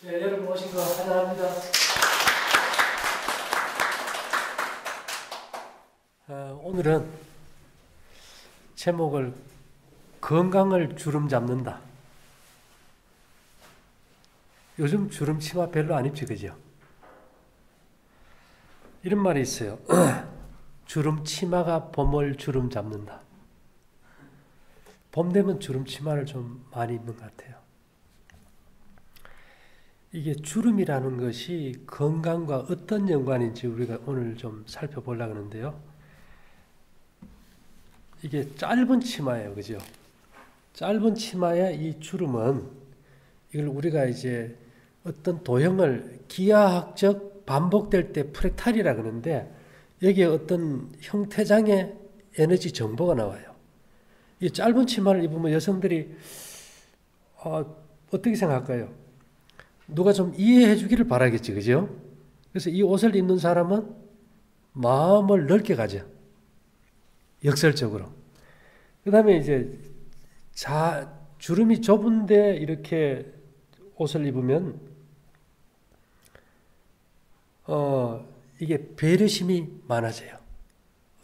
네, 여러분 오신 거 환영합니다. 오늘은 제목을 건강을 주름 잡는다. 요즘 주름 치마 별로 안 입지, 그죠? 이런 말이 있어요. 주름 치마가 봄을 주름 잡는다. 봄 되면 주름 치마를 좀 많이 입는 것 같아요. 이게 주름이라는 것이 건강과 어떤 연관인지 우리가 오늘 좀 살펴보려고 하는데요. 이게 짧은 치마예요, 그죠? 짧은 치마의 이 주름은 이걸 우리가 이제 어떤 도형을 기하학적 반복될 때 프랙탈이라 그러는데 여기에 어떤 형태장의 에너지 정보가 나와요. 이 짧은 치마를 입으면 여성들이 어떻게 생각할까요? 누가 좀 이해해 주기를 바라겠지, 그죠? 그래서 이 옷을 입는 사람은 마음을 넓게 가져. 역설적으로. 그 다음에 이제 주름이 좁은데 이렇게 옷을 입으면 이게 배려심이 많아져요.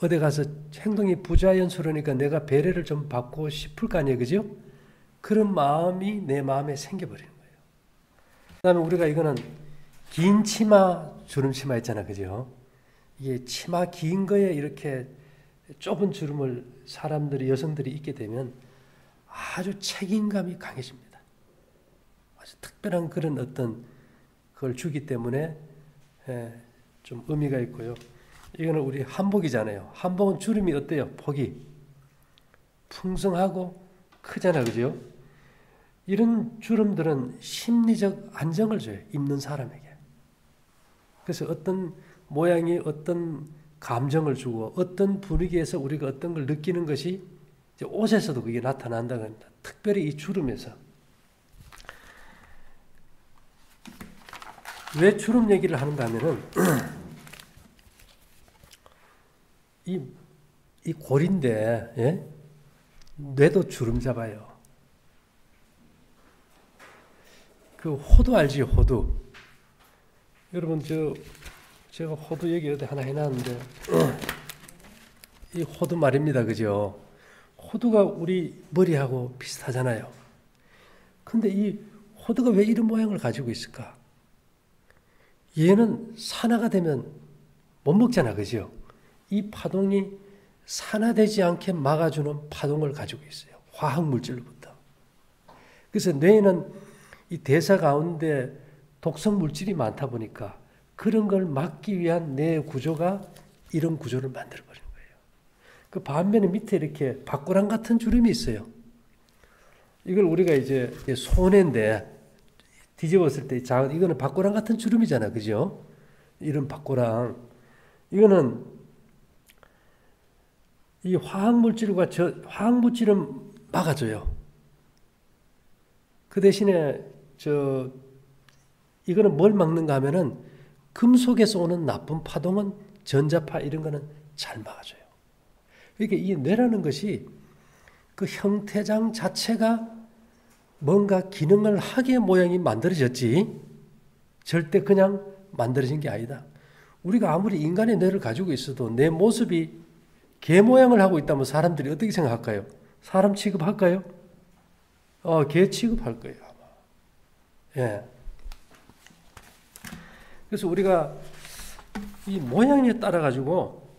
어디 가서 행동이 부자연스러우니까 내가 배려를 좀 받고 싶을 거 아니에요, 그죠? 그런 마음이 내 마음에 생겨버리는 거예요. 그 다음에 우리가 이거는 긴 치마, 주름 치마 있잖아, 그죠? 이게 치마 긴 거에 이렇게 좁은 주름을 여성들이 입게 되면 아주 책임감이 강해집니다. 아주 특별한 그런 어떤 그걸 주기 때문에 좀 의미가 있고요. 이거는 우리 한복이잖아요. 한복은 주름이 어때요? 폭이 풍성하고 크잖아, 그죠? 이런 주름들은 심리적 안정을 줘요, 입는 사람에게. 그래서 어떤 모양이 어떤 감정을 주고 어떤 분위기에서 우리가 어떤 걸 느끼는 것이 이제 옷에서도 그게 나타난다고 합니다. 특별히 이 주름에서. 왜 주름 얘기를 하는가 하면은 이 골인데, 예? 뇌도 주름 잡아요. 그 호두 알지요, 호두? 여러분, 제가 호두 얘기 어디 하나 해놨는데, 이 호두 말입니다, 그죠? 호두가 우리 머리하고 비슷하잖아요. 근데 이 호두가 왜 이런 모양을 가지고 있을까? 얘는 산화가 되면 못 먹잖아, 그죠? 이 파동이 산화되지 않게 막아주는 파동을 가지고 있어요. 화학물질로부터. 그래서 뇌에는 이 대사 가운데 독성 물질이 많다 보니까 그런 걸 막기 위한 뇌 구조가 이런 구조를 만들어버린 거예요. 그 반면에 밑에 이렇게 박고랑 같은 주름이 있어요. 이걸 우리가 이제 손해인데 뒤집었을 때 이거는 박고랑 같은 주름이잖아, 그죠? 이런 박고랑. 이거는 이 화학물질은 막아줘요. 그 대신에 이거는 뭘 막는가 하면은 금속에서 오는 나쁜 파동은 전자파 이런 거는 잘 막아줘요. 그러니까 이 뇌라는 것이 그 형태장 자체가 뭔가 기능을 하게 모양이 만들어졌지 절대 그냥 만들어진 게 아니다. 우리가 아무리 인간의 뇌를 가지고 있어도 내 모습이 개 모양을 하고 있다면 사람들이 어떻게 생각할까요? 사람 취급할까요? 개 취급할 거예요, 아마. 예. 그래서 우리가 이 모양에 따라 가지고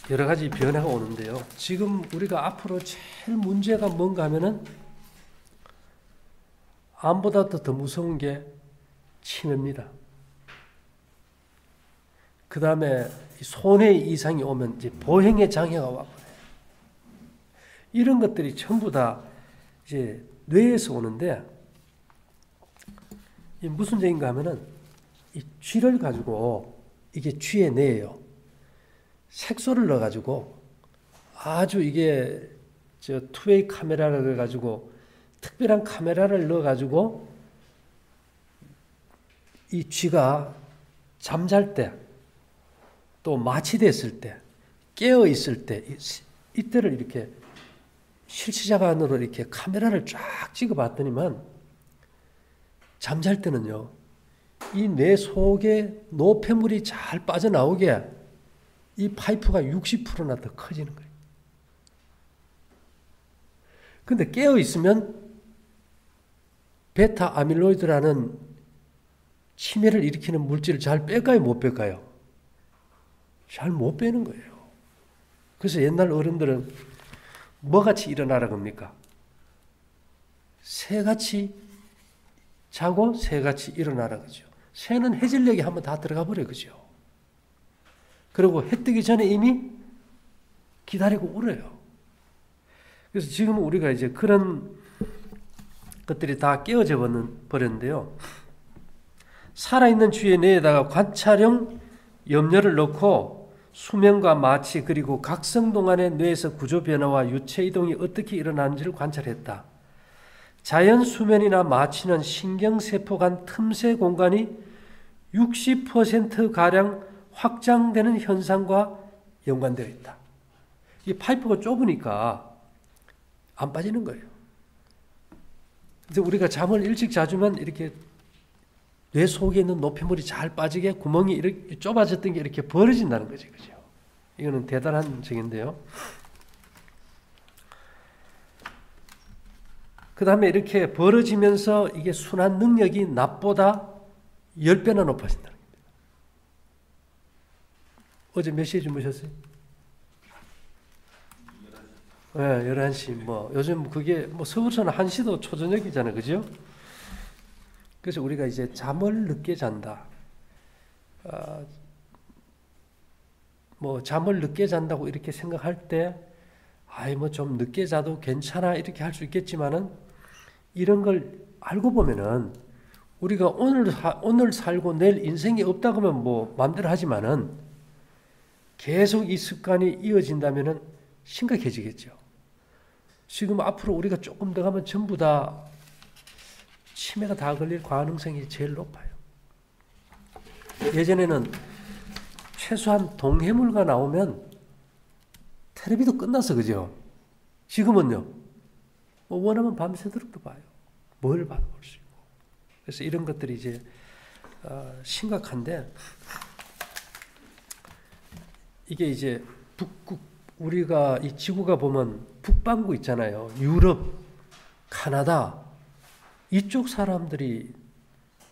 여러 가지 변화가 오는데요. 지금 우리가 앞으로 제일 문제가 뭔가 하면은 암보다도 더 무서운 게 치매입니다. 그 다음에 손해 이상이 오면 이제 보행의 장애가 와버려요. 이런 것들이 전부 다 이제 뇌에서 오는데, 이 무슨 얘기인가 하면은 이 쥐를 가지고, 이게 쥐의 뇌예요. 색소를 넣어가지고 아주 이게 투웨이 카메라를 가지고 특별한 카메라를 넣어가지고 이 쥐가 잠잘 때 또 마취됐을 때 깨어 있을 때 이때를 이렇게 실시자간으로 이렇게 카메라를 쫙 찍어봤더니만 잠잘 때는요 이 뇌 속에 노폐물이 잘 빠져나오게 이 파이프가 60%나 더 커지는 거예요. 근데 깨어 있으면 베타 아밀로이드라는 치매를 일으키는 물질을 잘 뺄까요? 못 뺄까요? 잘 못 빼는 거예요. 그래서 옛날 어른들은 뭐같이 일어나라고 합니까? 새같이 자고 새같이 일어나라 그죠. 새는 해질녘에 한번 다 들어가 버려 그죠. 그리고 해 뜨기 전에 이미 기다리고 울어요. 그래서 지금 우리가 이제 그런 것들이 다 깨어져 버렸는데요. 살아있는 주의 뇌에다가 관찰형 염료를 넣고 수면과 마취 그리고 각성 동안의 뇌에서 구조 변화와 유체 이동이 어떻게 일어나는지를 관찰했다. 자연 수면이나 마취는 신경세포 간 틈새 공간이 60%가량 확장되는 현상과 연관되어 있다. 이 파이프가 좁으니까 안 빠지는 거예요. 그래서 우리가 잠을 일찍 자주면 이렇게 뇌 속에 있는 노폐물이 잘 빠지게 구멍이 이렇게 좁아졌던 게 이렇게 벌어진다는 거죠. 그죠? 이거는 대단한 적인데요. 그 다음에 이렇게 벌어지면서 이게 순환 능력이 낮보다 10배나 높아진다는 겁니다. 어제 몇 시에 주무셨어요? 11시. 요즘 그게 서울서는 1시도 초저녁이잖아요. 그죠? 그래서 우리가 이제 잠을 늦게 잔다. 잠을 늦게 잔다고 이렇게 생각할 때, 좀 늦게 자도 괜찮아. 이렇게 할 수 있겠지만은, 이런 걸 알고 보면은, 우리가 오늘 살고 내일 인생이 없다고 하면 마음대로 하지만은, 계속 이 습관이 이어진다면은 심각해지겠죠. 지금 앞으로 우리가 조금 더 가면 전부 다 치매가 다 걸릴 가능성이 제일 높아요. 예전에는 최소한 동해물가 나오면 텔레비도 끝났어, 그죠? 지금은요, 원하면 밤새도록 봐요. 뭘 봐도 볼 수 있고. 그래서 이런 것들이 이제 심각한데, 이게 이제 우리가 이 지구가 보면 북반구 있잖아요. 유럽, 카나다, 이쪽 사람들이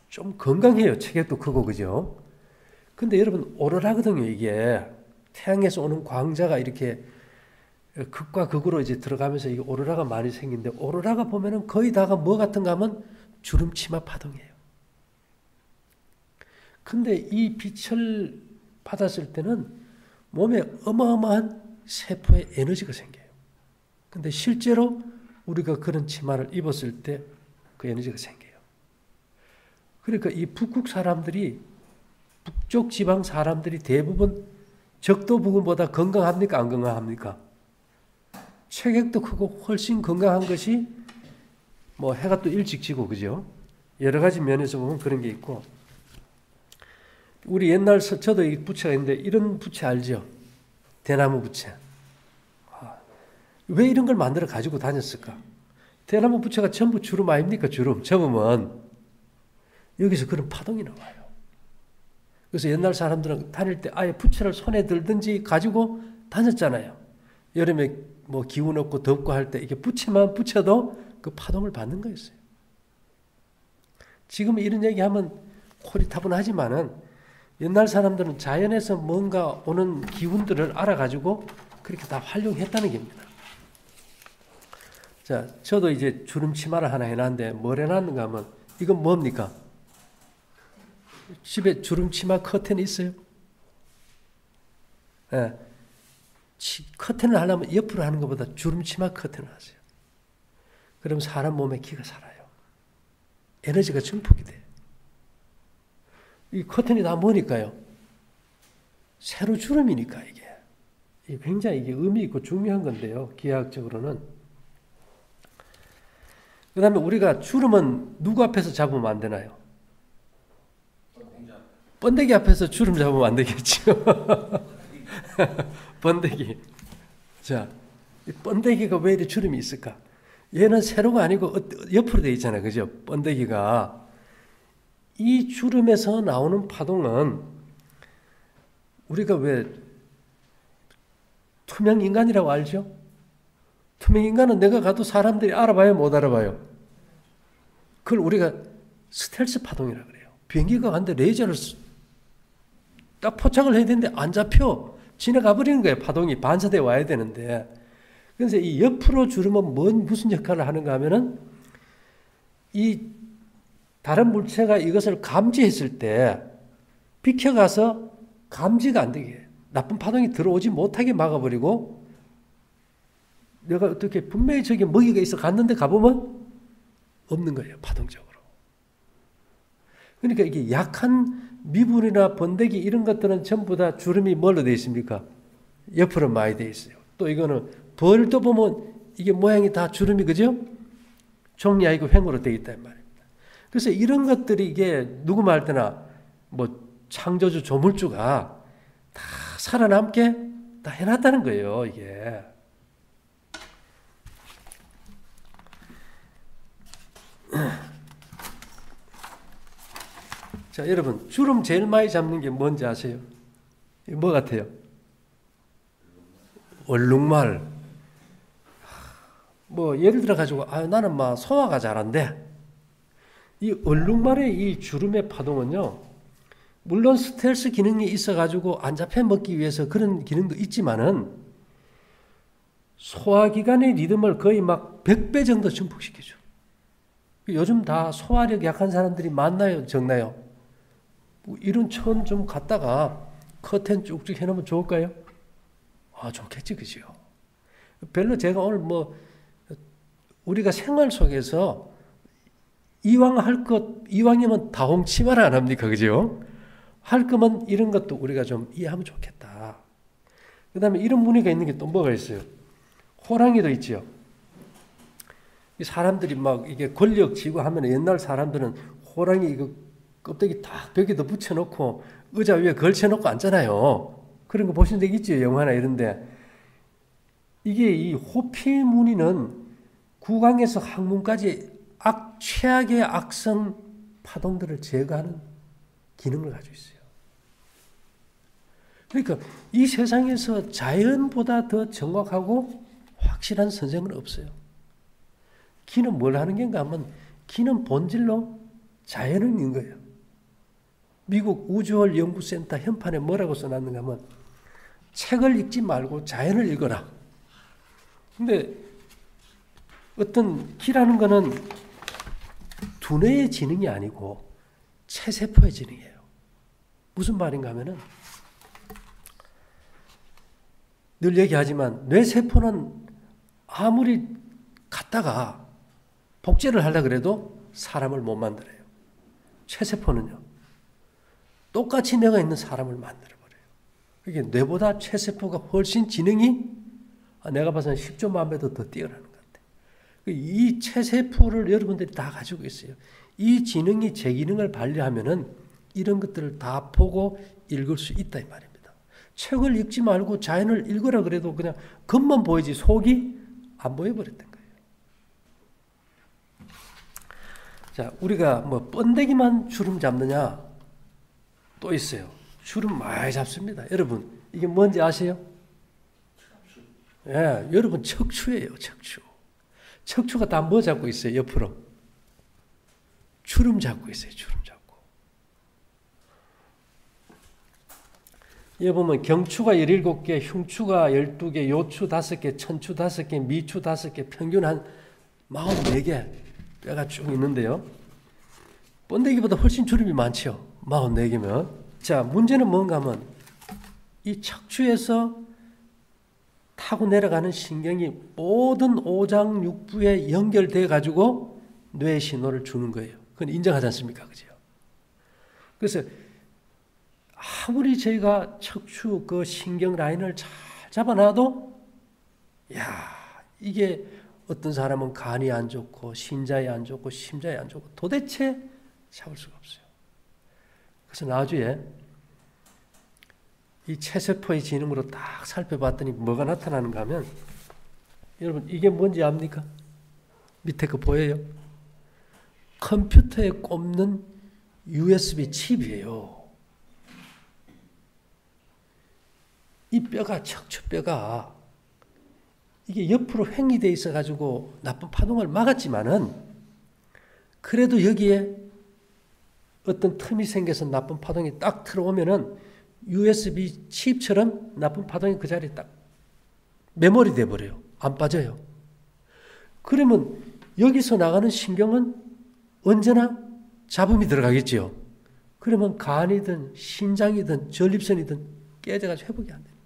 좀 건강해요. 체격도 크고, 그죠? 근데 여러분, 오로라거든요, 이게. 태양에서 오는 광자가 이렇게 극과 극으로 이제 들어가면서 이게 오로라가 많이 생긴데, 오로라가 보면은 거의 다가 뭐 같은가 하면 주름치마 파동이에요. 근데 이 빛을 받았을 때는 몸에 어마어마한 세포의 에너지가 생겨요. 근데 실제로 우리가 그런 치마를 입었을 때 그 에너지가 생겨요. 그러니까 이 북극 사람들이, 북쪽 지방 사람들이 대부분 적도 부근보다 건강합니까? 안 건강합니까? 체격도 크고 훨씬 건강한 것이 해가 또 일찍 지고, 그죠? 여러 가지 면에서 보면 그런 게 있고, 우리 옛날 저도 이 부채가 있는데 이런 부채 알죠? 대나무 부채. 왜 이런 걸 만들어 가지고 다녔을까? 대나무 부채가 전부 주름 아닙니까? 주름. 접으면 여기서 그런 파동이 나와요. 그래서 옛날 사람들은 다닐 때 아예 부채를 손에 들든지 가지고 다녔잖아요. 여름에 기운 없고 덥고 할 때 이게 부채만 붙여도 그 파동을 받는 거였어요. 지금 이런 얘기하면 코리타분하지만은 옛날 사람들은 자연에서 뭔가 오는 기운들을 알아가지고 그렇게 다 활용했다는 겁니다. 자, 저도 이제 주름 치마를 하나 해놨는데 뭘 해놨는가 하면 이건 뭡니까? 집에 주름 치마 커튼 있어요? 예. 커튼을 하려면 옆으로 하는 것보다 주름 치마 커튼을 하세요. 그럼 사람 몸에 기가 살아요. 에너지가 증폭이 돼요. 이 커튼이 다 뭐니까요? 세로 주름이니까 이게 굉장히 이게 의미 있고 중요한 건데요. 기하학적으로는. 그 다음에 우리가 주름은 누구 앞에서 잡으면 안 되나요? 번데기 앞에서 주름 잡으면 안 되겠죠. 번데기. 자, 이 번데기가 왜 이렇게 주름이 있을까? 얘는 세로가 아니고 옆으로 되어 있잖아요. 그죠? 번데기가 이 주름에서 나오는 파동은 우리가 왜 투명 인간이라고 알죠? 투명 인간은 내가 가도 사람들이 알아봐요, 못 알아봐요? 그걸 우리가 스텔스 파동이라고 그래요. 비행기가 가는데 레이저를 딱 포착을 해야 되는데 안 잡혀. 지나가 버리는 거예요. 파동이 반사돼 와야 되는데. 그래서 이 옆으로 주름은 무슨 역할을 하는가 하면은 이 다른 물체가 이것을 감지했을 때 비켜가서 감지가 안 되게 해요. 나쁜 파동이 들어오지 못하게 막아버리고 내가 어떻게 분명히 저기 먹이가 있어 갔는데 가보면 없는 거예요. 파동적으로. 그러니까 이게 약한 미분이나 번데기 이런 것들은 전부 다 주름이 뭘로 되어 있습니까? 옆으로 많이 되어 있어요. 또 이거는 벌도 보면 이게 모양이 다 주름이 그죠? 종이 아니고 횡으로 되어 있단 말입니다. 그래서 이런 것들이 이게 누구 말 때나 뭐 창조주 조물주가 다 살아남게 다 해놨다는 거예요. 이게. 자, 여러분 주름 제일 많이 잡는 게 뭔지 아세요? 뭐 같아요? 얼룩말. 뭐 예를 들어 가지고 나는 막 소화가 잘 안 돼. 이 얼룩말의 이 주름의 파동은요. 물론 스텔스 기능이 있어 가지고 안 잡혀 먹기 위해서 그런 기능도 있지만은 소화기관의 리듬을 거의 막 100배 정도 증폭시켜줘. 요즘 다 소화력 약한 사람들이 많나요? 적나요? 이런 천 좀 갖다가 커튼 쭉쭉 해놓으면 좋을까요? 좋겠지, 그죠? 별로 제가 오늘 뭐 우리가 생활 속에서 이왕 할 것, 이왕이면 다홍치마를 안 합니까? 그죠? 할 거면 이런 것도 우리가 좀 이해하면 좋겠다. 그 다음에 이런 무늬가 있는 게 또 뭐가 있어요? 호랑이도 있죠. 사람들이 막 이게 권력 쥐고 하면 옛날 사람들은 호랑이 이거 껍데기 딱 벽에다 붙여놓고 의자 위에 걸쳐놓고 앉잖아요. 그런 거 보신 적 있죠? 영화나 이런데. 이게 이 호피 무늬는 구강에서 항문까지 최악의 악성 파동들을 제거하는 기능을 가지고 있어요. 그러니까 이 세상에서 자연보다 더 정확하고 확실한 선생은 없어요. 기는 뭘 하는 게인가 하면 기는 본질로 자연인 거예요. 미국 우주월 연구센터 현판에 뭐라고 써놨는가 하면 책을 읽지 말고 자연을 읽어라. 근데 어떤 기라는 거는 두뇌의 지능이 아니고 체세포의 지능이에요. 무슨 말인가 하면은 늘 얘기하지만 뇌세포는 아무리 갖다가 복제를 하려고 그래도 사람을 못 만들어요. 체세포는요. 똑같이 뇌가 있는 사람을 만들어버려요. 이게 뇌보다 체세포가 훨씬 지능이 내가 봐서는 10조 만 배도 더 뛰어나는 것 같아요. 이 체세포를 여러분들이 다 가지고 있어요. 이 지능이 제 기능을 발휘하면은 이런 것들을 다 보고 읽을 수 있다 이 말입니다. 책을 읽지 말고 자연을 읽으라 그래도 그냥 겉만 보이지 속이 안 보여버렸던 거예요. 자, 우리가 뭐 번데기만 주름 잡느냐? 또 있어요. 주름 많이 잡습니다. 여러분, 이게 뭔지 아세요? 예, 여러분 척추예요, 척추. 척추가 다 뭐 잡고 있어요, 옆으로? 주름 잡고 있어요, 주름 잡고. 여기 보면 경추가 17개, 흉추가 12개, 요추 5개, 천추 5개, 미추 5개, 평균 한 44개 뼈가 쭉 있는데요. 번데기보다 훨씬 주름이 많죠. 44개면. 자, 문제는 뭔가 하면 이 척추에서 타고 내려가는 신경이 모든 오장육부에 연결돼 가지고 뇌의 신호를 주는 거예요. 그건 인정하지 않습니까? 그죠? 그래서 아무리 저희가 척추 그 신경 라인을 잘 잡아놔도 이게 어떤 사람은 간이 안 좋고 신장이 안 좋고 심장이 안 좋고 도대체 잡을 수가 없어요. 그래서 나중에 이 체세포의 지능으로 딱 살펴봤더니 뭐가 나타나는가 하면 여러분 이게 뭔지 압니까? 밑에 거 보여요? 컴퓨터에 꼽는 USB 칩이에요. 이 뼈가, 척추뼈가 이게 옆으로 횡이되어 있어가지고 나쁜 파동을 막았지만은 그래도 여기에 어떤 틈이 생겨서 나쁜 파동이 딱 들어오면은 USB 칩처럼 나쁜 파동이 그 자리에 딱 메모리 돼버려요. 안 빠져요. 그러면 여기서 나가는 신경은 언제나 잡음이 들어가겠지요. 그러면 간이든 신장이든 전립선이든 깨져가지고 회복이 안 돼요.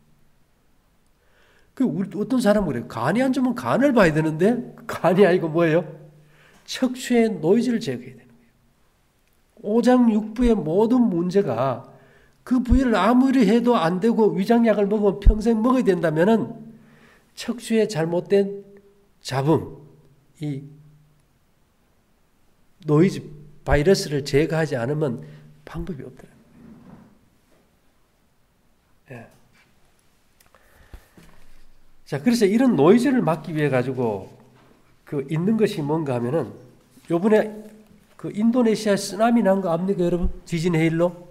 어떤 사람은 그래요. 간이 안 좋으면 간을 봐야 되는데 간이 아니고 뭐예요? 척추의 노이즈를 제거해야 되는 거예요. 오장육부의 모든 문제가 그 부위를 아무리 해도 안 되고 위장약을 먹으면 평생 먹어야 된다면은 척추의 잘못된 잡음, 이 노이즈 바이러스를 제거하지 않으면 방법이 없더라고요. 예. 자, 그래서 이런 노이즈를 막기 위해 가지고 있는 것이 뭔가 하면은 요번에 인도네시아 쓰나미 난 거 압니까, 여러분? 지진 해일로?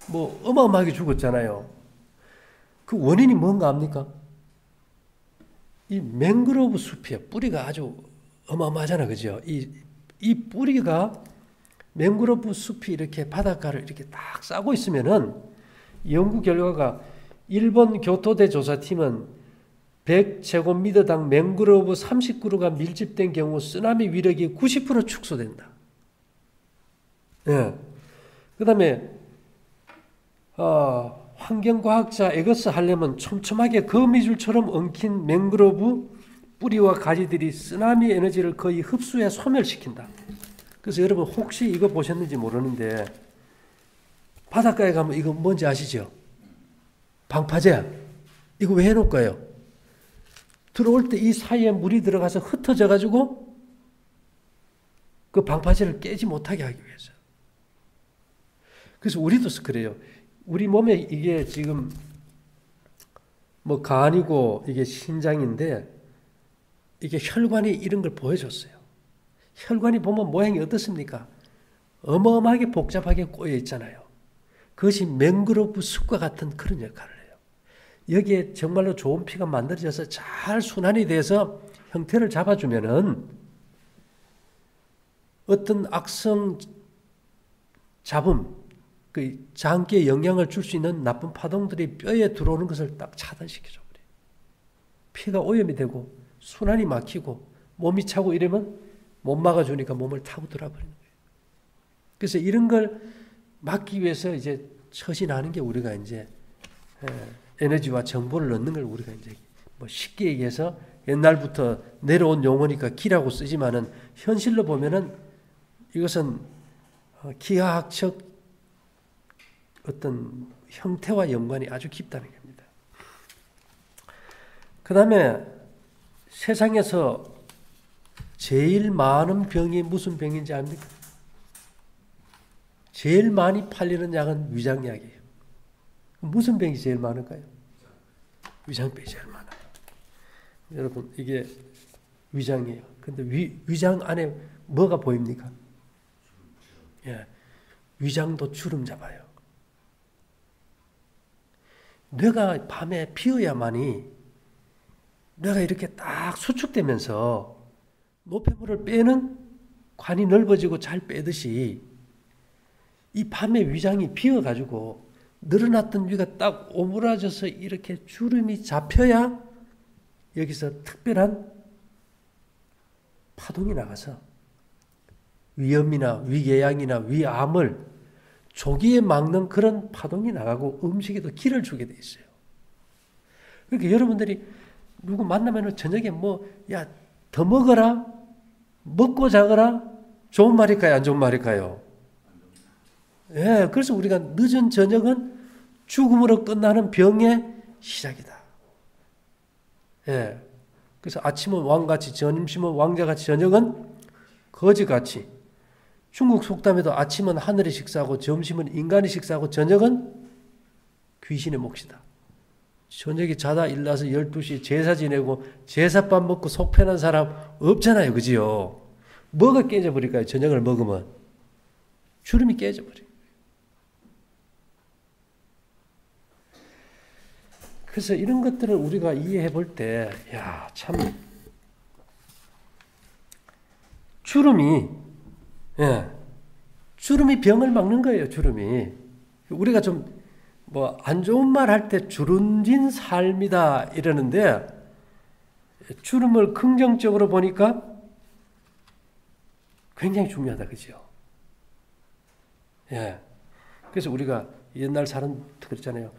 뭐 어마어마하게 죽었잖아요. 그 원인이 뭔가 압니까? 이 맹그로브 숲이에요. 뿌리가 아주 어마어마하잖아, 그죠? 이 뿌리가 맹그로브 숲이 이렇게 바닷가를 이렇게 딱 싸고 있으면은 연구 결과가 일본 교토대 조사팀은 100제곱미터당 맹그로브 30그루가 밀집된 경우 쓰나미 위력이 90% 축소된다. 예. 그 다음에 환경과학자 에거스 할렘은 촘촘하게 거미줄처럼 엉킨 맹그로브 뿌리와 가지들이 쓰나미 에너지를 거의 흡수해 소멸시킨다. 그래서 여러분 혹시 이거 보셨는지 모르는데 바닷가에 가면 이거 뭔지 아시죠? 방파제. 이거 왜 해놓을까요? 들어올 때 이 사이에 물이 들어가서 흩어져 가지고 그 방파제를 깨지 못하게 하기 위해서. 그래서 우리도 그래요. 우리 몸에 이게 지금 뭐 간이고 이게 신장인데 이게 혈관이 이런 걸 보여줬어요. 혈관이 보면 모양이 어떻습니까? 어마어마하게 복잡하게 꼬여 있잖아요. 그것이 맹그로브 숲과 같은 그런 역할을 해요. 여기에 정말로 좋은 피가 만들어져서 잘 순환이 돼서 형태를 잡아주면은 어떤 악성 잡음, 그 장기에 영향을 줄 수 있는 나쁜 파동들이 뼈에 들어오는 것을 딱 차단시켜줘 버려요. 피가 오염이 되고 순환이 막히고 몸이 차고 이러면 못 막아주니까 몸을 타고 들어버리는 거예요. 그래서 이런 걸 막기 위해서 이제 처신하는 게 우리가 이제 에너지와 정보를 넣는 걸 우리가 이제 뭐 쉽게 얘기해서 옛날부터 내려온 용어니까 기라고 쓰지만은 현실로 보면은 이것은 기하학적 어떤 형태와 연관이 아주 깊다는 겁니다. 그 다음에 세상에서 제일 많은 병이 무슨 병인지 압니까? 제일 많이 팔리는 약은 위장약이에요. 무슨 병이 제일 많을까요? 위장병이 제일 많아요. 여러분 이게 위장이에요. 근데 위장 안에 뭐가 보입니까? 예, 위장도 주름 잡아요. 뇌가 밤에 비어야만이 뇌가 이렇게 딱 수축되면서 노폐물을 빼는 관이 넓어지고 잘 빼듯이 이 밤에 위장이 비어가지고 늘어났던 위가 딱 오므라져서 이렇게 주름이 잡혀야 여기서 특별한 파동이 나가서 위염이나 위궤양이나 위암을 조기에 막는 그런 파동이 나가고 음식에도 기를 주게 돼 있어요. 그러니까 여러분들이 누구 만나면 저녁에 야, 더 먹어라, 먹고 자거라, 좋은 말일까요? 안 좋은 말일까요? 예, 그래서 우리가 늦은 저녁은 죽음으로 끝나는 병의 시작이다. 예, 그래서 아침은 왕같이, 점심은 왕자같이, 저녁은 거지같이. 중국 속담에도 아침은 하늘의 식사고 점심은 인간의 식사고 저녁은 귀신의 몫이다. 저녁에 자다 일어나서 12시 제사 지내고 제사밥 먹고 속 편한 사람 없잖아요. 그지요? 뭐가 깨져버릴까요? 저녁을 먹으면. 주름이 깨져버려요. 그래서 이런 것들을 우리가 이해해 볼 때, 야, 참, 주름이, 예, 주름이 병을 막는 거예요, 주름이. 우리가 좀, 안 좋은 말 할 때 주름진 삶이다 이러는데, 주름을 긍정적으로 보니까 굉장히 중요하다, 그죠? 예. 그래서 우리가 옛날 사람 그랬잖아요.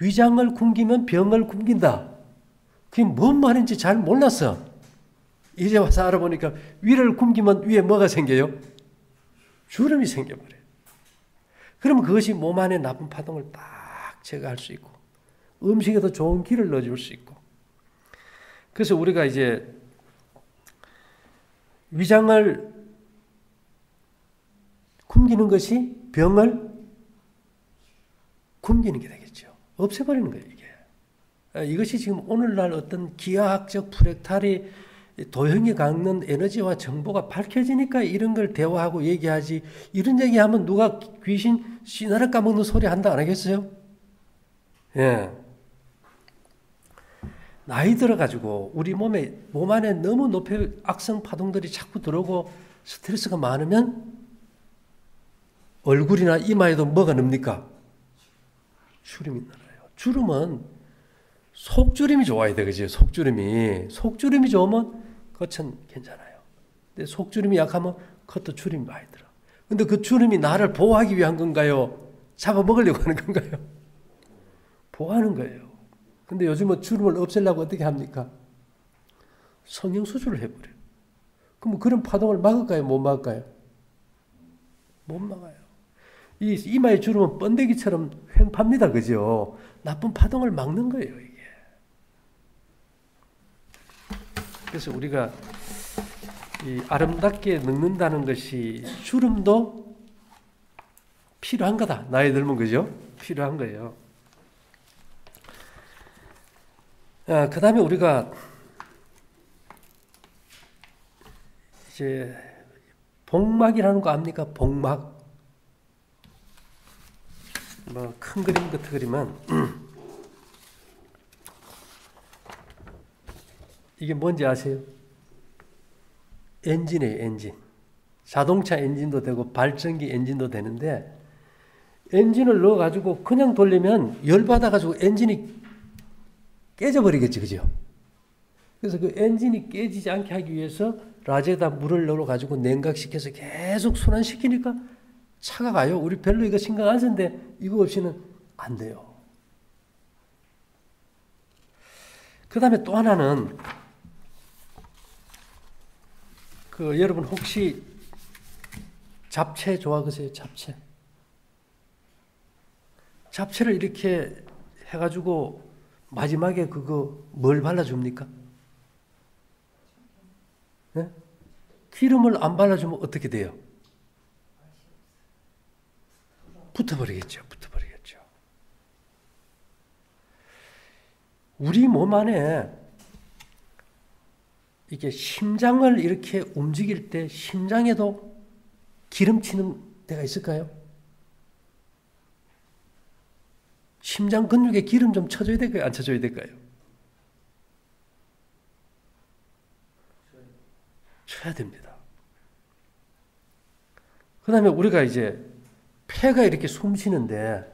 위장을 굶기면 병을 굶긴다. 그게 뭔 말인지 잘 몰랐어. 이제 와서 알아보니까 위를 굶기면 위에 뭐가 생겨요? 주름이 생겨버려요. 그러면 그것이 몸 안에 나쁜 파동을 딱 제거할 수 있고 음식에도 좋은 기를 넣어줄 수 있고 그래서 우리가 이제 위장을 굶기는 것이 병을 굶기는 게 되겠죠. 없애버리는 거예요, 이게. 이것이 지금 오늘날 어떤 기하학적 프랙탈이 도형이 갖는 에너지와 정보가 밝혀지니까 이런 걸 대화하고 얘기하지. 이런 얘기하면 누가 귀신 씨나라 까먹는 소리 한다 안 하겠어요? 예. 나이 들어가지고 우리 몸 안에 너무 높은 악성 파동들이 자꾸 들어오고 스트레스가 많으면 얼굴이나 이마에도 뭐가 납니까? 주름이 늘어요. 주름은 속주름이 좋아야 돼, 그죠? 속주름이 좋으면 겉은 괜찮아요. 근데 속주름이 약하면 겉도 주름이 많이 들어. 근데 그 주름이 나를 보호하기 위한 건가요? 잡아먹으려고 하는 건가요? 보호하는 거예요. 근데 요즘은 주름을 없애려고 어떻게 합니까? 성형수술을 해버려요. 그럼 그런 파동을 막을까요? 못 막을까요? 못 막아요. 이 이마의 주름은 번데기처럼 횡팝니다. 그죠? 나쁜 파동을 막는 거예요, 이게. 그래서 우리가 이 아름답게 늙는다는 것이 주름도 필요한 거다. 나이 들면, 그죠? 필요한 거예요. 그 다음에 우리가 이제 복막이라는 거 압니까? 복막. 큰 그림 같은 그림은 이게 뭔지 아세요? 엔진이에요, 엔진. 자동차 엔진도 되고 발전기 엔진도 되는데 엔진을 넣어가지고 그냥 돌리면 열받아가지고 엔진이 깨져버리겠지, 그죠? 그래서 그 엔진이 깨지지 않게 하기 위해서 라제에다 물을 넣어가지고 냉각시켜서 계속 순환시키니까 차가 가요. 우리 별로 이거 신경 안 쓰는데 이거 없이는 안 돼요. 그 다음에 또 하나는 여러분 혹시 잡채 좋아하세요? 잡채. 잡채를 이렇게 해가지고 마지막에 그거 뭘 발라줍니까? 네? 기름을 안 발라주면 어떻게 돼요? 붙어버리겠죠. 우리 몸 안에 이게 심장을 이렇게 움직일 때 심장에도 기름치는 데가 있을까요? 심장 근육에 기름 좀 쳐줘야 될까요? 안 쳐줘야 될까요? 쳐야 됩니다. 그 다음에 우리가 이제 폐가 이렇게 숨 쉬는데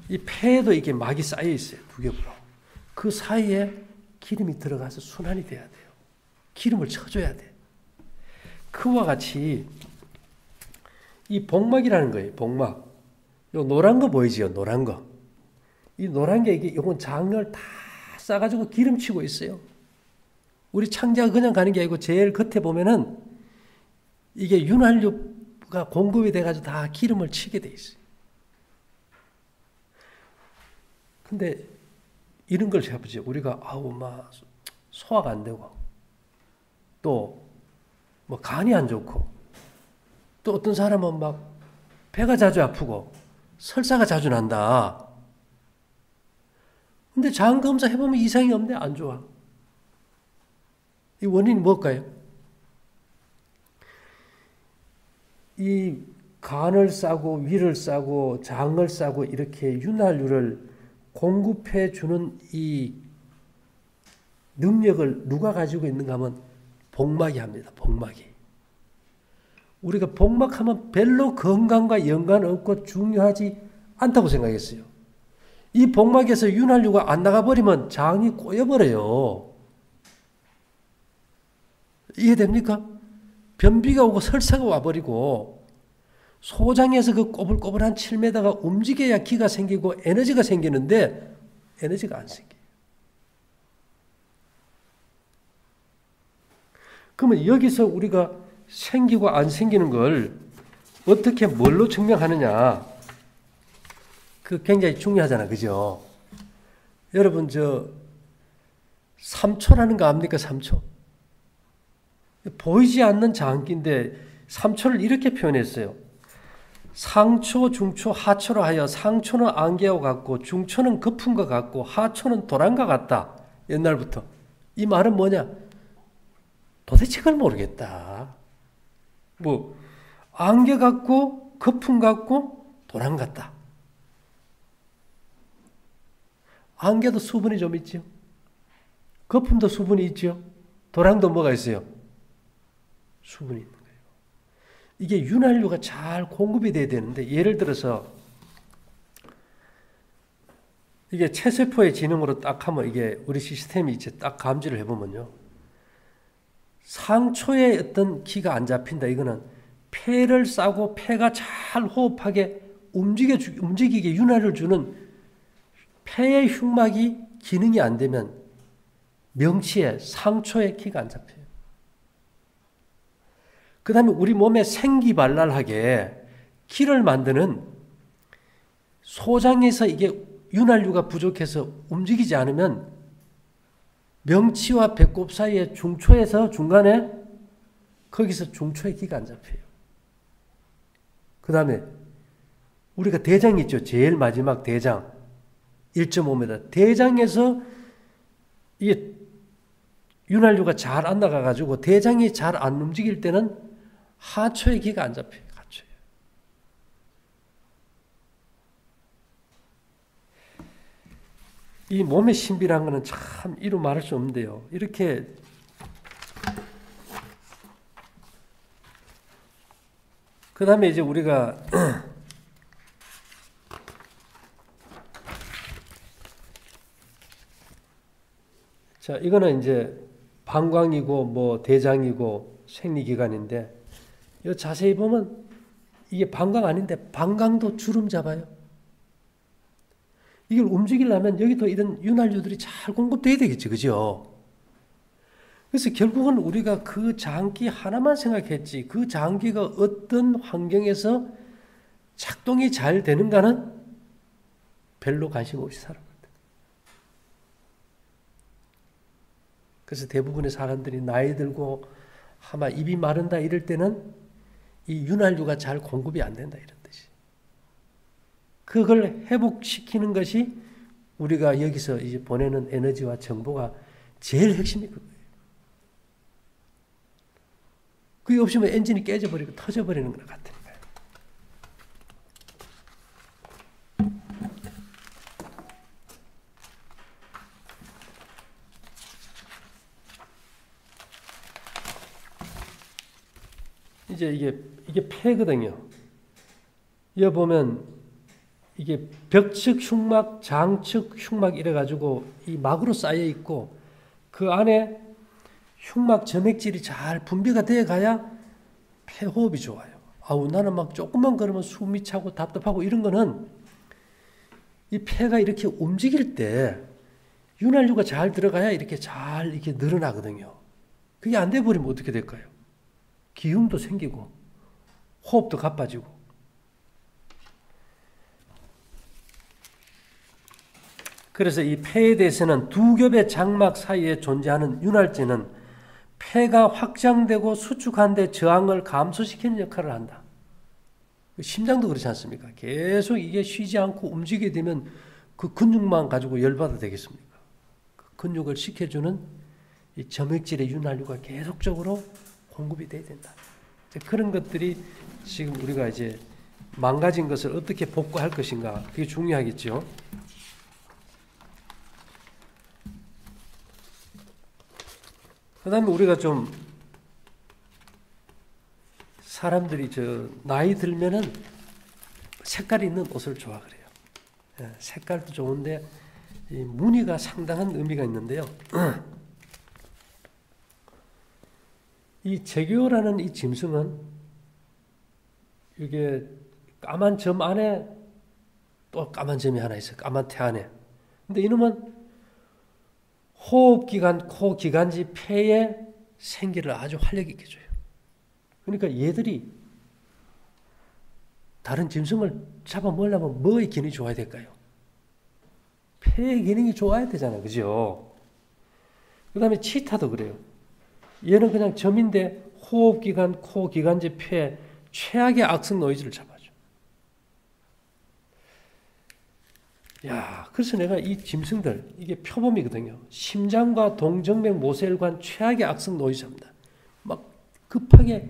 이 폐에도 이렇게 막이 쌓여 있어요. 두 겹으로. 그 사이에 기름이 들어가서 순환이 돼야 돼요. 기름을 쳐줘야 돼. 그와 같이 이 복막이라는 거예요. 복막. 요 노란 거 보이지요? 노란 거. 이 노란 게 이건 장을 다 싸가지고 기름치고 있어요. 우리 창자가 그냥 가는 게 아니고 제일 겉에 보면은 이게 윤활유가 공급이 돼가지고 다 기름을 치게 돼 있어요. 근데 이런 걸 해보죠. 우리가 소화가 안 되고 또 간이 안 좋고 또 어떤 사람은 배가 자주 아프고 설사가 자주 난다. 근데 장 검사 해보면 이상이 없네. 안 좋아. 이 원인이 뭘까요? 이 간을 싸고 위를 싸고 장을 싸고 이렇게 윤활유를 공급해 주는 이 능력을 누가 가지고 있는가 하면 복막이 합니다. 복막이. 우리가 복막하면 별로 건강과 연관 없고 중요하지 않다고 생각했어요. 이 복막에서 윤활유가 안 나가버리면 장이 꼬여버려요. 이해됩니까? 변비가 오고 설사가 와버리고 소장에서 그 꼬불꼬불한 7m가 움직여야 기가 생기고 에너지가 생기는데 에너지가 안 생겨요. 그러면 여기서 우리가 생기고 안 생기는 걸 어떻게 뭘로 증명하느냐? 그 굉장히 중요하잖아. 그죠? 여러분 저 3초라는 거 압니까? 3초. 보이지 않는 장기인데 3초를 이렇게 표현했어요. 상초, 중초, 하초로 하여 상초는 안개와 같고 중초는 거품과 같고 하초는 도랑과 같다. 옛날부터. 이 말은 뭐냐? 도대체 그걸 모르겠다. 뭐 안개 같고 거품 같고 도랑 같다. 안개도 수분이 좀 있죠. 거품도 수분이 있죠. 도랑도 뭐가 있어요? 수분이 있는 거예요. 이게 윤활유가 잘 공급이 돼야 되는데 예를 들어서 이게 체세포의 지능으로 딱 하면 이게 우리 시스템이 이제 딱 감지를 해보면요. 상초에 어떤 기가 안 잡힌다. 이거는 폐를 싸고 폐가 잘 호흡하게 움직이게 윤활유를 주는 폐의 흉막이 기능이 안 되면 명치에 상초에 기가 안 잡혀요. 그 다음에 우리 몸에 생기발랄하게 기를 만드는 소장에서 이게 윤활유가 부족해서 움직이지 않으면 명치와 배꼽 사이에 중초에서 중간에 거기서 중초에 기가 안 잡혀요. 그 다음에 우리가 대장이 있죠. 제일 마지막 대장 1.5m. 대장에서 이게 윤활유가 잘 안 나가가지고 대장이 잘 안 움직일 때는 하초에 기가 안 잡혀요. 하초에. 이 몸의 신비라는 것은 참 이루 말할 수 없는데요. 이렇게 그 다음에 이제 우리가 자, 이거는 이제 방광이고 뭐 대장이고 생리기관인데 이 자세히 보면 이게 방광 아닌데 방광도 주름 잡아요. 이걸 움직이려면 여기도 이런 윤활유들이 잘 공급돼야 되겠지. 그죠? 그래서 결국은 우리가 그 장기 하나만 생각했지 그 장기가 어떤 환경에서 작동이 잘 되는가는 별로 관심 없이 살아요. 그래서 대부분의 사람들이 나이 들고 아마 입이 마른다 이럴 때는 이 윤활유가 잘 공급이 안 된다 이런 뜻이. 그걸 회복시키는 것이 우리가 여기서 이제 보내는 에너지와 정보가 제일 핵심이 그거예요. 그게 없으면 엔진이 깨져버리고 터져버리는 것 같은 거예요. 이제 이게 폐거든요. 여기 보면 이게 벽측 흉막, 장측 흉막 이래가지고 이 막으로 쌓여 있고 그 안에 흉막 점액질이 잘 분비가 돼 가야 폐호흡이 좋아요. 아우 나는 막 조금만 걸으면 숨이 차고 답답하고 이런 거는 이 폐가 이렇게 움직일 때 윤활유가 잘 들어가야 이렇게 잘 이렇게 늘어나거든요. 그게 안 돼 버리면 어떻게 될까요? 기흉도 생기고 호흡도 가빠지고. 그래서 이 폐에 대해서는 두 겹의 장막 사이에 존재하는 윤활제는 폐가 확장되고 수축하는 데 저항을 감소시키는 역할을 한다. 심장도 그렇지 않습니까? 계속 이게 쉬지 않고 움직이게 되면 그 근육만 가지고 열받아 되겠습니까? 그 근육을 식혀주는 이 점액질의 윤활유가 계속적으로 공급이 돼야 된다. 그런 것들이 지금 우리가 이제 망가진 것을 어떻게 복구할 것인가, 그게 중요하겠죠. 그 다음에 우리가 좀 사람들이 나이 들면은 색깔 있는 옷을 좋아 그래요. 색깔도 좋은데 이 무늬가 상당한 의미가 있는데요. 이 제교라는 이 짐승은 이게 까만 점 안에 또 까만 점이 하나 있어요. 까만 태 안에. 근데 이놈은 호흡기관, 코, 기관지, 폐에 생기를 아주 활력 있게 줘요. 그러니까 얘들이 다른 짐승을 잡아먹으려면 뭐의 기능이 좋아야 될까요? 폐의 기능이 좋아야 되잖아요. 그죠? 그 다음에 치타도 그래요. 얘는 그냥 점인데 호흡기관, 코, 기관지, 폐 최악의 악성 노이즈를 잡아줘. 야, 그래서 내가 이 짐승들, 이게 표범이거든요. 심장과 동정맥, 모세혈관 최악의 악성 노이즈입니다. 막 급하게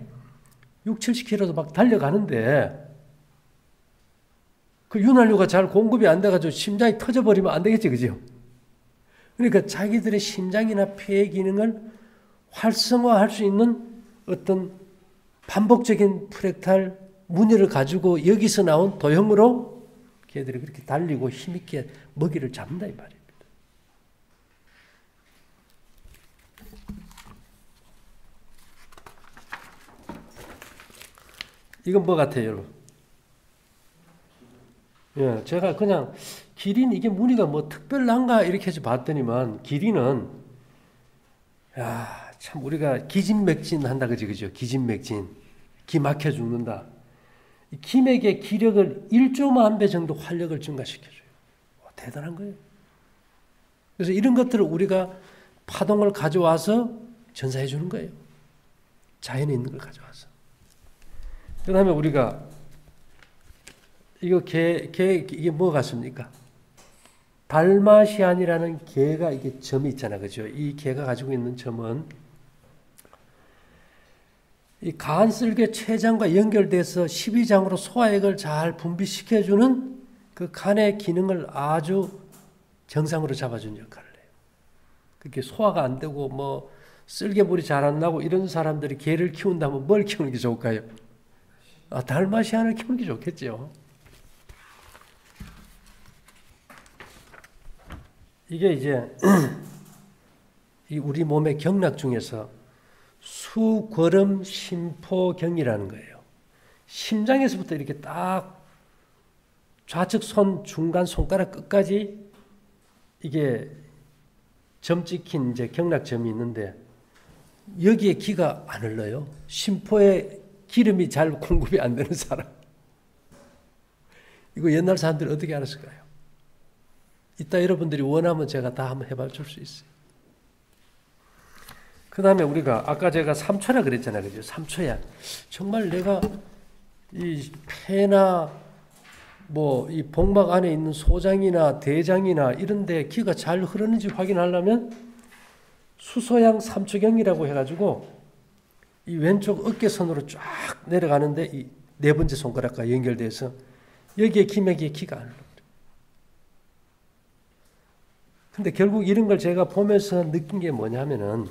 6, 70km도 막 달려가는데 그 윤활유가 잘 공급이 안 돼가지고 심장이 터져버리면 안 되겠지, 그죠? 그러니까 자기들의 심장이나 폐의 기능을 활성화할 수 있는 어떤 반복적인 프랙탈 무늬를 가지고 여기서 나온 도형으로 걔들이 그렇게 달리고 힘있게 먹이를 잡는다 이 말입니다. 이건 뭐 같아요, 여러분? 예, 제가 그냥 기린 이게 무늬가 뭐 특별한가 이렇게 해서 봤더니만 기린은 야, 참 우리가 기진맥진 한다 그지, 그죠? 기진맥진, 기 막혀 죽는다. 기맥의 기력을 1조만 배 정도 활력을 증가시켜줘요. 대단한 거예요. 그래서 이런 것들을 우리가 파동을 가져와서 전사해 주는 거예요. 자연에 있는 걸 가져와서. 그 다음에 우리가 이게 뭐 같습니까? 달마시안이라는 개가 이게 점이 있잖아, 그죠? 이 개가 가지고 있는 점은 이 간쓸개 췌장과 연결돼서 12장으로 소화액을 잘 분비시켜주는 그 간의 기능을 아주 정상으로 잡아주는 역할을 해요. 그렇게 소화가 안 되고 뭐 쓸개물이 잘 안 나고 이런 사람들이 개를 키운다면 뭘 키우는 게 좋을까요? 달마시안을 키우는 게 좋겠죠. 이게 이제 우리 몸의 경락 중에서 수거름 심포경이라는 거예요. 심장에서부터 이렇게 딱 좌측 손 중간 손가락 끝까지 이게 점 찍힌 이제 경락점이 있는데 여기에 기가 안 흘러요. 심포에 기름이 잘 공급이 안 되는 사람. 이거 옛날 사람들이 어떻게 알았을까요? 이따 여러분들이 원하면 제가 다 한번 해봐 줄 수 있어요. 그 다음에 우리가 아까 제가 3초라 그랬잖아요. 그죠? 3초야. 정말 내가 이 폐나 뭐 이 복막 안에 있는 소장이나 대장이나 이런 데 기가 잘 흐르는지 확인하려면 수소양 3초경이라고 해가지고 이 왼쪽 어깨선으로 쫙 내려가는데 이 네 번째 손가락과 연결돼서 여기에 기맥에 기가 안 흘러. 근데 결국 이런 걸 제가 보면서 느낀 게 뭐냐면은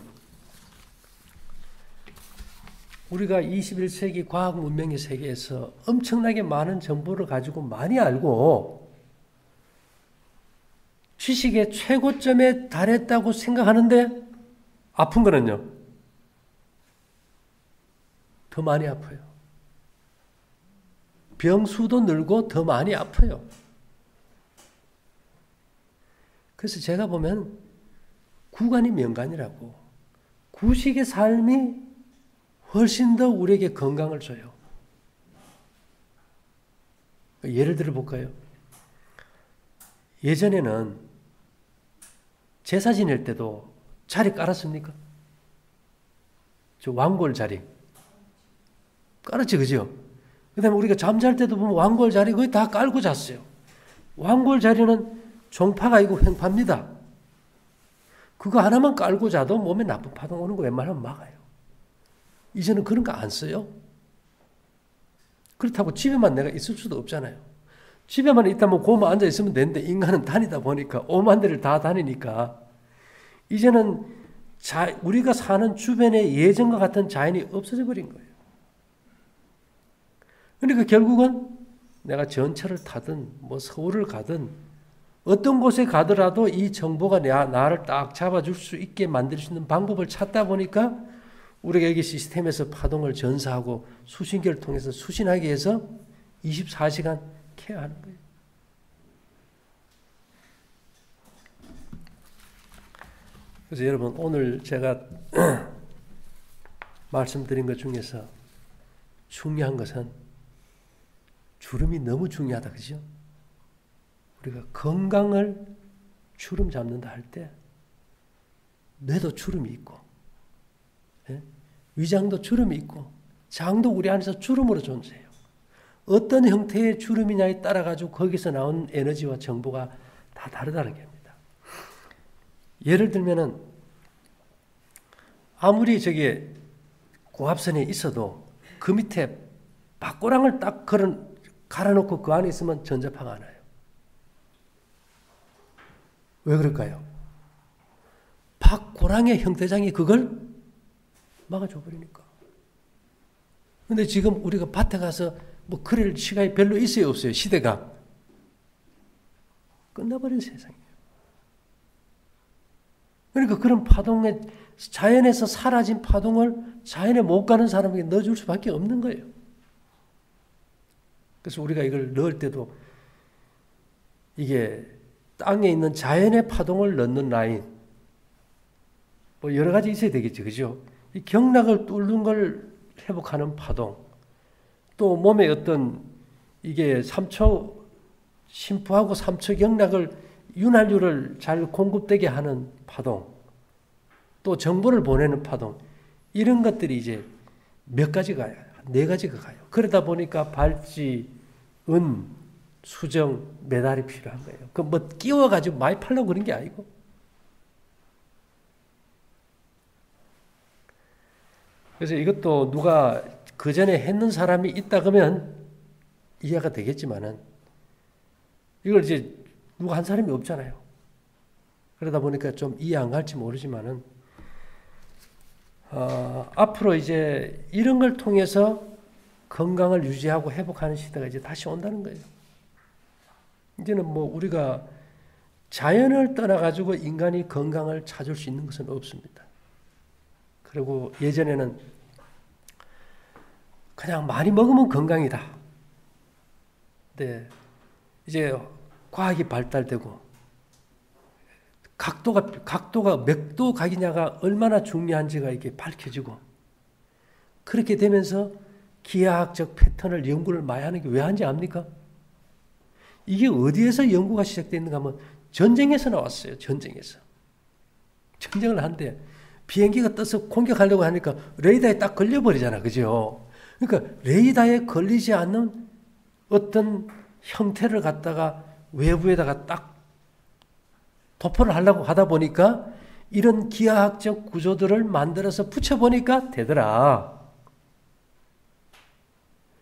우리가 21세기 과학 문명의 세계에서 엄청나게 많은 정보를 가지고 많이 알고 지식의 최고점에 달했다고 생각하는데 아픈 거는요. 더 많이 아파요. 병수도 늘고 더 많이 아파요. 그래서 제가 보면 구간이 명간이라고 구식의 삶이 훨씬 더 우리에게 건강을 줘요. 예를 들어 볼까요? 예전에는 제사 지낼 때도 자리 깔았습니까? 저 왕골 자리. 깔았지, 그죠? 그 다음에 우리가 잠잘 때도 보면 왕골 자리 거의 다 깔고 잤어요. 왕골 자리는 종파가 아니고 횡파입니다. 그거 하나만 깔고 자도 몸에 나쁜 파동 오는 거 웬만하면 막아요. 이제는 그런 거 안 써요. 그렇다고 집에만 내가 있을 수도 없잖아요. 집에만 있다면 고만 앉아 있으면 되는데 인간은 다니다 보니까 오만 데를 다 다니니까 이제는 우리가 사는 주변에 예전과 같은 자연이 없어져 버린 거예요. 그러니까 결국은 내가 전철을 타든 뭐 서울을 가든 어떤 곳에 가더라도 이 정보가 나를 딱 잡아줄 수 있게 만들 수 있는 방법을 찾다 보니까 우리가 여기 시스템에서 파동을 전사하고 수신기를 통해서 수신하기 위해서 24시간 케어하는 거예요. 그래서 여러분 오늘 제가 말씀드린 것 중에서 중요한 것은 주름이 너무 중요하다. 그죠? 우리가 건강을 주름 잡는다 할 때 뇌도 주름이 있고 위장도 주름이 있고 장도 우리 안에서 주름으로 존재해요. 어떤 형태의 주름이냐에 따라 가지고 거기서 나온 에너지와 정보가 다 다르다는 겁니다. 예를 들면은 아무리 저기 고압선에 있어도 그 밑에 박고랑을 딱 갈아놓고 그 안에 있으면 전자파가 안 와요. 왜 그럴까요? 박고랑의 형태장이 그걸 막아줘 버리니까. 근데 지금 우리가 밭에 가서 뭐 그럴 시간이 별로 있어요, 없어요? 시대가 끝나버린 세상이에요. 그러니까 그런 파동에 자연에서 사라진 파동을 자연에 못 가는 사람에게 넣어줄 수밖에 없는 거예요. 그래서 우리가 이걸 넣을 때도 이게 땅에 있는 자연의 파동을 넣는 라인, 뭐 여러 가지 있어야 되겠죠, 그죠? 이 경락을 뚫는 걸 회복하는 파동, 또 몸에 어떤 이게 3초 심포하고 3초 경락을 윤활유를 잘 공급되게 하는 파동, 또 정보를 보내는 파동, 이런 것들이 이제 몇 가지가, 4가지가 가요. 그러다 보니까 발찌, 은, 수정, 메달이 필요한 거예요. 그 뭐 끼워가지고 많이 팔려고 그런 게 아니고. 그래서 이것도 누가 그 전에 했는 사람이 있다 그러면 이해가 되겠지만은 이걸 이제 누가 한 사람이 없잖아요. 그러다 보니까 좀 이해 안 갈지 모르지만은 앞으로 이제 이런 걸 통해서 건강을 유지하고 회복하는 시대가 이제 다시 온다는 거예요. 이제는 뭐 우리가 자연을 떠나가지고 인간이 건강을 찾을 수 있는 것은 없습니다. 그리고 예전에는 그냥 많이 먹으면 건강이다. 네. 이제 과학이 발달되고 각도가 몇 도 각이냐가 얼마나 중요한지가 이게 밝혀지고 그렇게 되면서 기하학적 패턴을 연구를 많이 하는 게 왜 하는지 압니까? 이게 어디에서 연구가 시작됐는가 하면 전쟁에서 나왔어요. 전쟁에서. 전쟁을 하는데 비행기가 떠서 공격하려고 하니까 레이더에 딱 걸려버리잖아. 그죠? 그러니까 레이더에 걸리지 않는 어떤 형태를 갖다가 외부에다가 딱 도포를 하려고 하다 보니까 이런 기하학적 구조들을 만들어서 붙여보니까 되더라.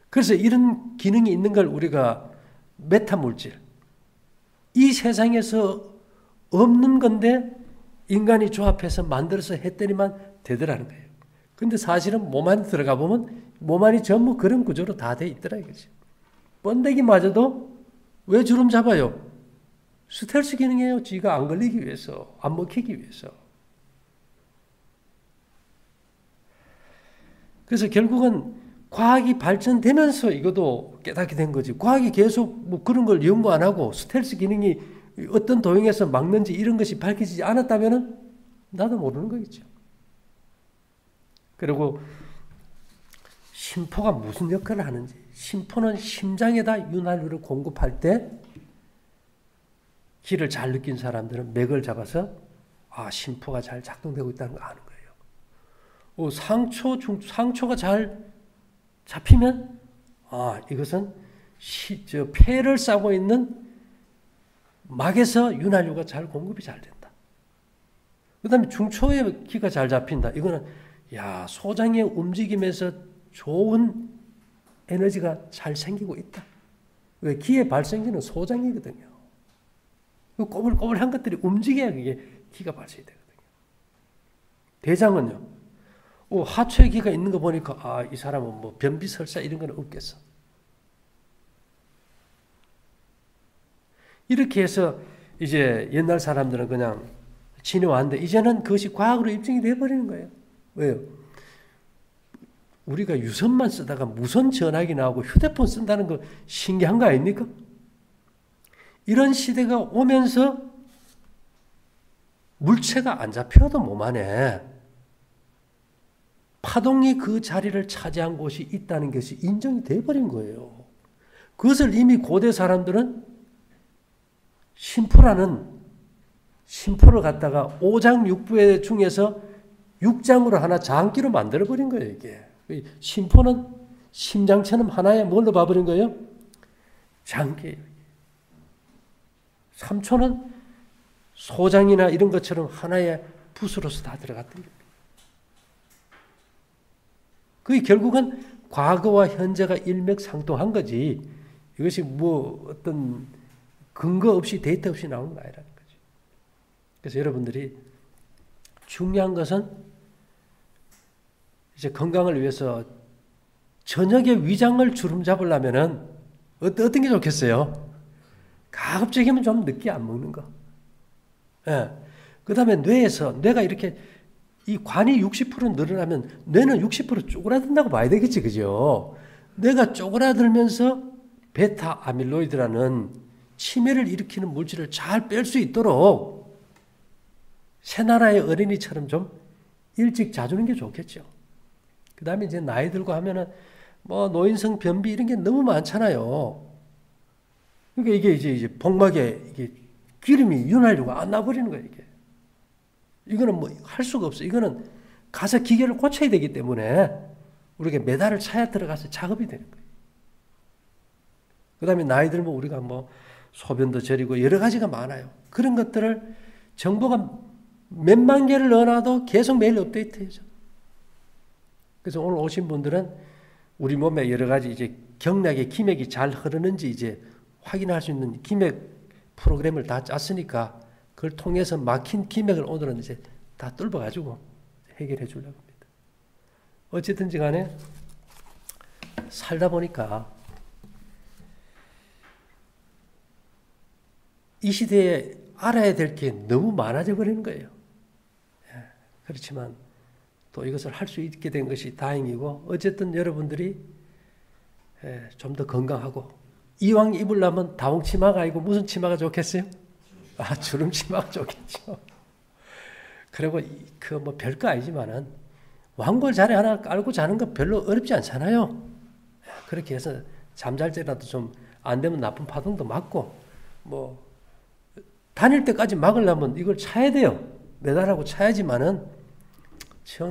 그래서 이런 기능이 있는 걸 우리가 메타물질, 이 세상에서 없는 건데 인간이 조합해서 만들어서 했더니만 되더라는 거예요. 근데 사실은 몸 안에 들어가 보면 몸 안이 전부 그런 구조로 다 돼 있더라 이거지. 번데기마저도 왜 주름 잡아요? 스텔스 기능이에요. 쥐가 안 걸리기 위해서, 안 먹히기 위해서. 그래서 결국은 과학이 발전되면서 이것도 깨닫게 된 거지. 과학이 계속 뭐 그런 걸 연구 안 하고 스텔스 기능이 어떤 도형에서 막는지 이런 것이 밝혀지지 않았다면 나도 모르는 거겠죠. 그리고 심포가 무슨 역할을 하는지. 심포는 심장에다 윤활유를 공급할 때 기를 잘 느낀 사람들은 맥을 잡아서 심포가 잘 작동되고 있다는 걸 아는 거예요. 상초가 잘 잡히면 이것은 폐를 싸고 있는 막에서 윤활유가 잘 공급이 잘 된다. 그 다음에 중초에 기가 잘 잡힌다. 이거는 소장의 움직임에서 좋은 에너지가 잘 생기고 있다. 왜? 기의 발생기는 소장이거든요. 그 꼬불꼬불한 것들이 움직여야 그게 기가 발생이 되거든요. 대장은요. 하초에 기가 있는 거 보니까 이 사람은 뭐 변비 설사 이런 건 없겠어. 이렇게 해서 이제 옛날 사람들은 그냥 지내왔는데 이제는 그것이 과학으로 입증이 돼버리는 거예요. 왜요? 우리가 유선만 쓰다가 무선 전화기 나오고 휴대폰 쓴다는 거 신기한 거 아닙니까? 이런 시대가 오면서 물체가 안 잡혀도 몸 안에 파동이 그 자리를 차지한 곳이 있다는 것이 인정이 돼버린 거예요. 그것을 이미 고대 사람들은 심포를 갖다가 5장 6부의 중에서 6장으로 하나 장기로 만들어버린 거예요. 이게 심포는 심장처럼 하나에 뭘로 봐버린 거예요? 장기. 삼초는 소장이나 이런 것처럼 하나의 붓으로서 다 들어갔던 겁니다. 그게 결국은 과거와 현재가 일맥상통한 거지. 이것이 뭐 어떤 근거 없이 데이터 없이 나오는 거 아니라는 거죠. 그래서 여러분들이 중요한 것은 이제 건강을 위해서 저녁에 위장을 주름 잡으려면은 어떤 게 좋겠어요? 가급적이면 좀 늦게 안 먹는 거. 예. 그 다음에 뇌가 이렇게 이 관이 60% 늘어나면 뇌는 60% 쪼그라든다고 봐야 되겠지, 그죠? 뇌가 쪼그라들면서 베타 아밀로이드라는 치매를 일으키는 물질을 잘 뺄 수 있도록 새나라의 어린이처럼 좀 일찍 자주는 게 좋겠죠. 그 다음에 이제 나이 들고 하면은 뭐 노인성 변비 이런 게 너무 많잖아요. 그러니까 이게 이제 복막에 이게 기름이 윤활유가 안 나버리는 거예요, 이게. 이거는 뭐 할 수가 없어요. 이거는 가서 기계를 고쳐야 되기 때문에 우리가 메달을 차야 들어가서 작업이 되는 거예요. 그 다음에 나이 들면 우리가 뭐 소변도 저리고 여러 가지가 많아요. 그런 것들을 정보가 몇만 개를 넣어놔도 계속 매일 업데이트해줘. 그래서 오늘 오신 분들은 우리 몸에 여러 가지 이제 경락의 기맥이 잘 흐르는지 이제 확인할 수 있는 기맥 프로그램을 다 짰으니까 그걸 통해서 막힌 기맥을 오늘은 이제 다 뚫어가지고 해결해 주려고 합니다. 어쨌든지 간에 살다 보니까 이 시대에 알아야 될 게 너무 많아져 버리는 거예요. 그렇지만 또 이것을 할 수 있게 된 것이 다행이고 어쨌든 여러분들이 좀 더 건강하고 이왕 입으려면 다홍 치마가 아니고 무슨 치마가 좋겠어요? 주름 치마가 좋겠죠. 그리고 그 뭐 별거 아니지만은 왕골 자리 하나 깔고 자는 거 별로 어렵지 않잖아요. 그렇게 해서 잠잘 때라도 좀 안 되면 나쁜 파동도 맞고 뭐 다닐 때까지 막으려면 이걸 차야 돼요. 매달하고 차야지만은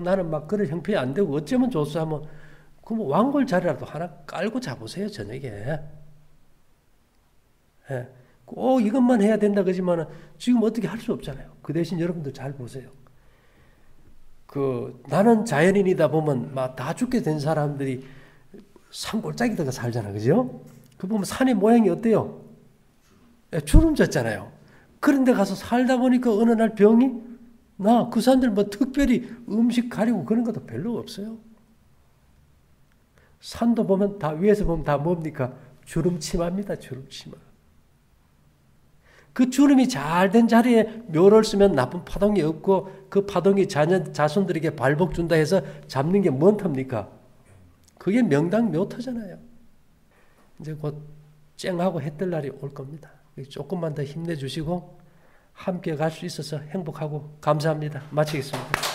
나는 막 그런 형편이 안 되고 어쩌면 좋소 하면 그럼 왕골 자리라도 하나 깔고 자보세요, 저녁에. 꼭 이것만 해야 된다 그러지만은 지금 어떻게 할 수 없잖아요. 그 대신 여러분들 잘 보세요. 나는 자연인이다 보면 막 다 죽게 된 사람들이 산골짜기다가 살잖아, 그죠? 그 보면 산의 모양이 어때요? 주름 졌잖아요. 그런데 가서 살다 보니까 어느 날 병이 그 사람들 뭐 특별히 음식 가리고 그런 것도 별로 없어요. 산도 보면 다 위에서 보면 다 뭡니까? 주름치마입니다. 주름치마. 그 주름이 잘 된 자리에 묘를 쓰면 나쁜 파동이 없고 그 파동이 자손들에게 발복 준다 해서 잡는 게 뭔 탑니까? 그게 명당 묘터잖아요. 이제 곧 쨍하고 해 뜰 날이 올 겁니다. 조금만 더 힘내주시고 함께 갈 수 있어서 행복하고 감사합니다. 마치겠습니다.